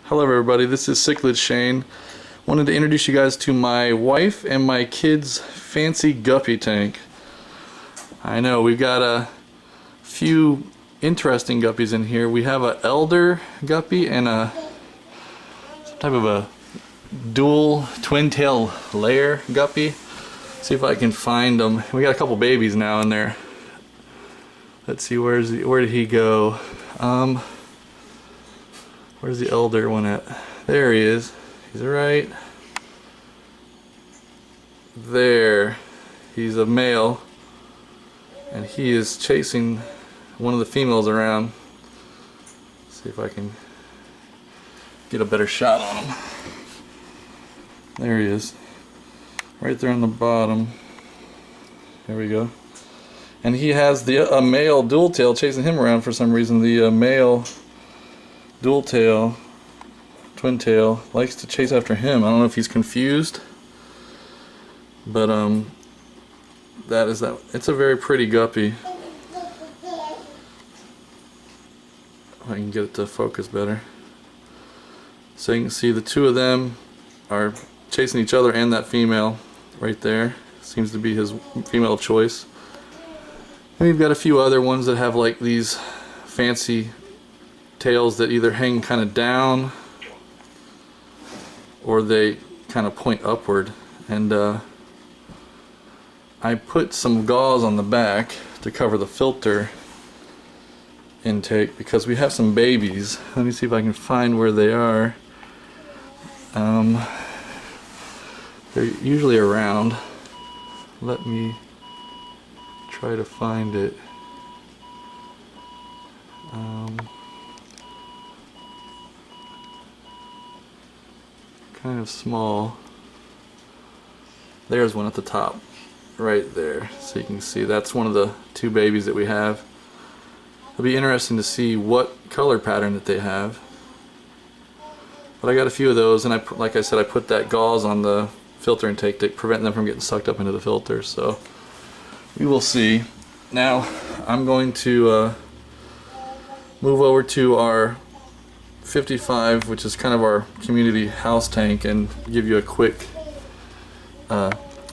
Hello everybody, this is Cichlid Shane. Wanted to introduce you guys to my wife and my kids' fancy guppy tank. I know, we've got a few interesting guppies in here. We have a elder guppy and some type of a dual twin tail layer guppy. See if I can find them. We got a couple babies now in there. Let's see, where did he go? Where's the elder one at? There he is. He's right there. He's a male, and he is chasing one of the females around. Let's see if I can get a better shot on him. There he is. Right there on the bottom. There we go. And he has a male dual tail chasing him around for some reason. The male dual tail, twin tail, likes to chase after him. I don't know if he's confused, but that is that. It's a very pretty guppy. If I can get it to focus better. So you can see the two of them are chasing each other and that female right there. Seems to be his female of choice. And we've got a few other ones that have like these fancy tails that either hang kind of down or they kind of point upward. And I put some gauze on the back to cover the filter intake because we have some babies. Let me see if I can find where they are. They're usually around. Let me try to find it. Kind of small. There's one at the top right there, so you can see that's one of the two babies that we have. It'll be interesting to see what color pattern that they have, but I got a few of those, and like I said, I put that gauze on the filter intake to prevent them from getting sucked up into the filter, so we will see. Now I'm going to move over to our 55, which is kind of our community house tank, and give you a quick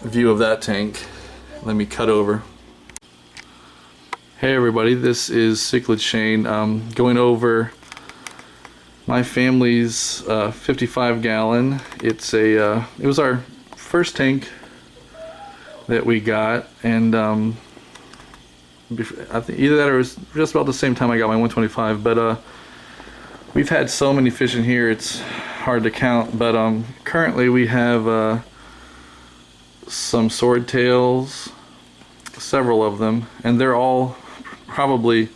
view of that tank. Let me cut over. Hey everybody, this is Cichlid Shane. Going over my family's 55 gallon. It was our first tank that we got, and I think either that or it was just about the same time I got my 125, but we've had so many fish in here it's hard to count. But currently we have some swordtails, several of them, and they're all probably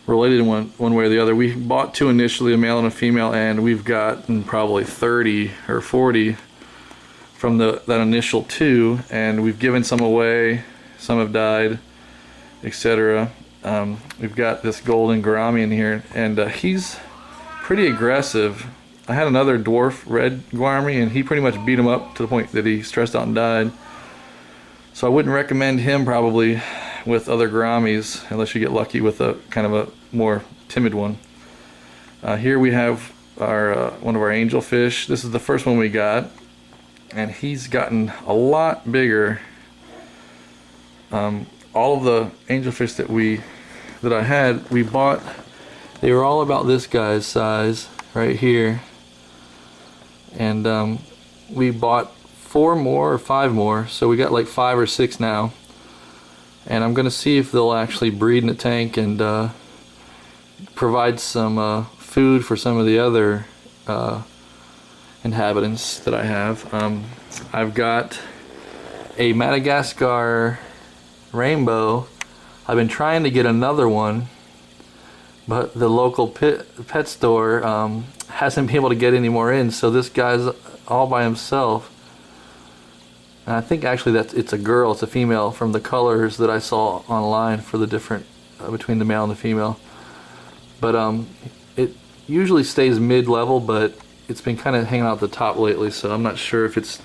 related in one way or the other. We bought two initially, a male and a female, and we've gotten probably 30 or 40 from that initial two, and we've given some away, some have died, etc. We've got this golden gourami in here, and he's pretty aggressive. I had another dwarf red gourami, and he pretty much beat him up to the point that he stressed out and died. So I wouldn't recommend him probably with other gouramis unless you get lucky with a kind of a more timid one. Here we have our one of our angelfish. This is the first one we got, and he's gotten a lot bigger. All of the angelfish that I had, we bought, they were all about this guy's size right here, and we bought 4 more or 5 more, so we got like 5 or 6 now, and I'm gonna see if they'll actually breed in the tank and provide some food for some of the other inhabitants that I have. I've got a Madagascar rainbow. I've been trying to get another one, but the local pet store hasn't been able to get any more in, so this guy's all by himself. And I think actually it's a girl, it's a female, from the colors that I saw online for the different between the male and the female. But it usually stays mid-level, but it's been kind of hanging out at the top lately, so I'm not sure if it's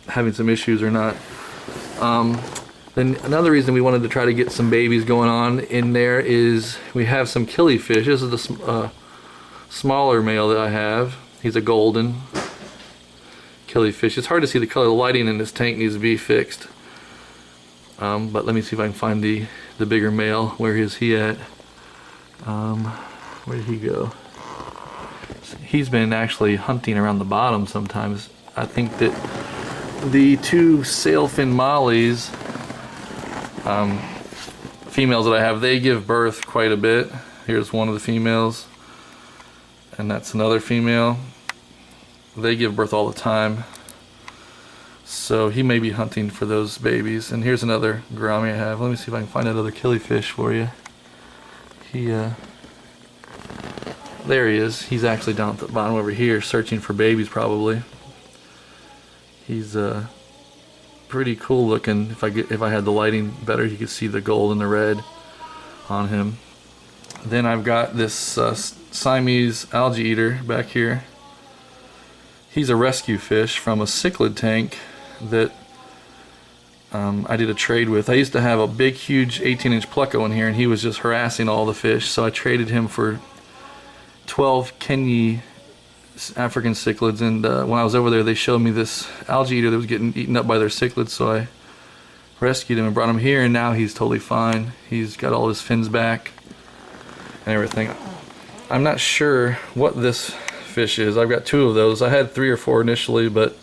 having some issues or not. Then another reason we wanted to try to get some babies going on in there is we have some killifish. This is the smaller male that I have. He's a golden killifish. It's hard to see the color. The lighting in this tank needs to be fixed. But let me see if I can find the bigger male. Where is he at? Where did he go? He's been actually hunting around the bottom sometimes. I think that the two sailfin mollies, females that I have, they give birth quite a bit. Here's one of the females, and that's another female. They give birth all the time, so he may be hunting for those babies. And here's another gourami I have. Let me see if I can find another killifish for you. There he is. He's actually down at the bottom over here searching for babies probably. He's pretty cool looking. If I had the lighting better, you could see the gold and the red on him. Then I've got this Siamese algae eater back here. He's a rescue fish from a cichlid tank that I did a trade with. I used to have a big, huge 18-inch pleco in here, and he was just harassing all the fish. So I traded him for 12 Kenyi African cichlids, and when I was over there, they showed me this algae eater that was getting eaten up by their cichlids. So I rescued him and brought him here, and now he's totally fine. He's got all his fins back and everything. I'm not sure what this fish is. I've got two of those. I had 3 or 4 initially, but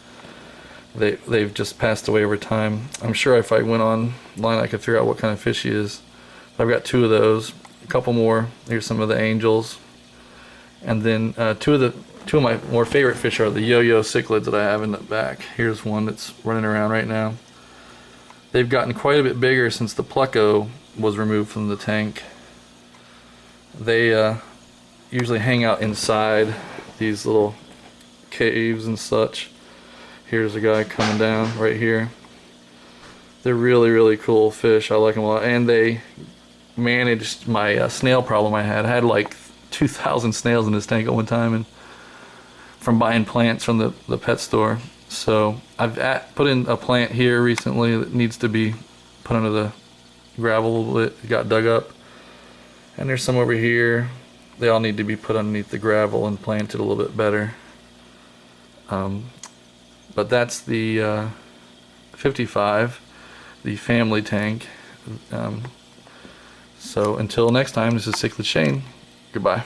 they've just passed away over time. I'm sure if I went online I could figure out what kind of fish he is. I've got 2 of those, a couple more. Here's some of the angels, and then two of my more favorite fish are the yo-yo cichlids that I have in the back. Here's one that's running around right now. They've gotten quite a bit bigger since the pleco was removed from the tank. They usually hang out inside these little caves and such. Here's a guy coming down right here. They're really, really cool fish. I like them a lot. And they managed my snail problem I had. I had like 2,000 snails in this tank at one time, and from buying plants from the pet store. So I've put in a plant here recently that needs to be put under the gravel a little bit. It got dug up. And there's some over here. They all need to be put underneath the gravel and planted a little bit better. But that's the 55, the family tank. So until next time, this is Cichlid Shane. Goodbye.